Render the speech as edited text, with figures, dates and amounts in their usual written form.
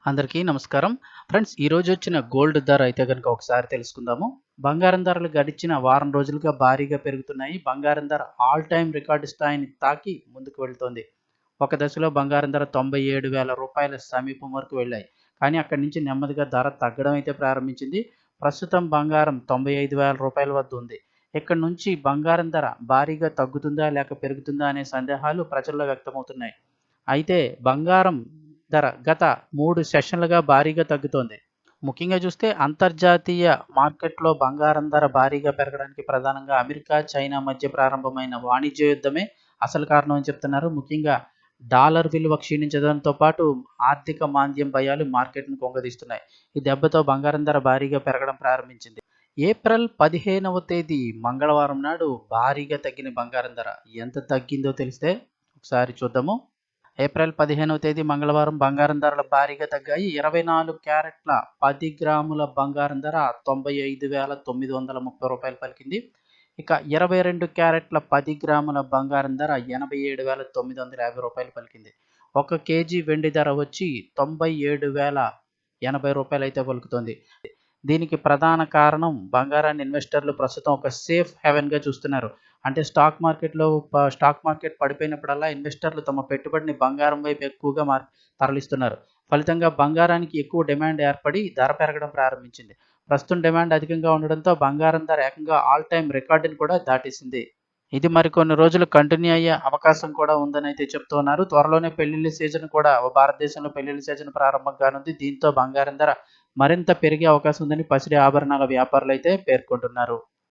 అందరికీ నమస్కారం. ఫ్రెండ్స్ ఈరోజు వచ్చిన గోల్డ్ ధర అయితే గనుక ఒకసారి తెలుసుకుందాము. బంగారం ధరలు గడిచిన వారం రోజులుగా భారీగా పెరుగుతున్నాయి. బంగారం ధర ఆల్ టైమ్ రికార్డు స్థాయిని తాకి ముందుకు వెళ్తోంది. ఒక దశలో బంగారం ధర రూ. 97,000 సమీపం వరకు వెళ్ళాయి. కానీ అక్కడి నుంచి నెమ్మదిగా ధర తగ్గడం అయితే ప్రారంభించింది. ప్రస్తుతం బంగారం రూ. 95,000 వద్ద ఉంది. ఇక్కడి నుంచి బంగారం ధర భారీగా తగ్గుతుందా లేక పెరుగుతుందా అనే సందేహాలు ప్రజల్లో వ్యక్తమవుతున్నాయి. అయితే బంగారం ధర గత 3 సెషన్లుగా భారీగా తగ్గుతోంది. ముఖ్యంగా చూస్తే అంతర్జాతీయ మార్కెట్‌లో బంగారం ధర భారీగా పెరగడానికి ప్రధానంగా అమెరికా, చైనా మధ్య ప్రారంభమైన వాణిజ్య యుద్ధమే అసలు కారణం అని చెప్తున్నారు. ముఖ్యంగా డాలర్ విలువ క్షీణించడంతో పాటు ఆర్థిక మాంద్యం భయాలు మార్కెట్‌ను కుంగదీస్తున్నాయి. ఈ దెబ్బతో బంగారం ధర భారీగా పెరగడం ప్రారంభించింది. ఏప్రిల్ 15వ తేదీ మంగళవారం నాడు భారీగా తగ్గిన బంగారం ధర ఎంత తగ్గిందో తెలిస్తే ఒకసారి చూద్దాము. ఏప్రిల్ 15వ తేదీ మంగళవారం బంగారం ధరలు భారీగా తగ్గాయి. 24 క్యారెట్ల 10 గ్రాముల బంగారం ధర రూ. 95,930 పలికింది. ఇక 22 క్యారెట్ల 10 గ్రాముల బంగారం ధర రూ. 87,950 పలికింది. 1 కేజీ వెండి ధర వచ్చి రూ. 97,080 అయితే పలుకుతోంది. దీనికి ప్రధాన కారణం బంగారాన్ని ఇన్వెస్టర్లు ప్రస్తుతం ఒక సేఫ్ హెవెన్‌గా చూస్తున్నారు. అంటే స్టాక్ మార్కెట్ పడిపోయినప్పుడల్లా ఇన్వెస్టర్లు తమ పెట్టుబడిని బంగారం వైపు ఎక్కువగా తరలిస్తున్నారు. ఫలితంగా బంగారానికి ఎక్కువ డిమాండ్ ఏర్పడి ధర పెరగడం ప్రారంభించింది. ప్రస్తుతం డిమాండ్ అధికంగా ఉండడంతో బంగారం ధర ఏకంగా ఆల్ టైమ్ రికార్డుని కూడా దాటేసింది. ఇది మరికొన్ని రోజులు కంటిన్యూ అయ్యే అవకాశం కూడా ఉందని అయితే చెప్తున్నారు. త్వరలోనే పెళ్లిళ్ల సీజన్ కూడా భారతదేశంలో పెళ్లిళ్ల సీజన్ ప్రారంభం కానుంది. దీంతో బంగారం ధర మరింత పెరిగే అవకాశం ఉందని పసిడి ఆభరణాల వ్యాపారులు అయితే పేర్కొంటున్నారు.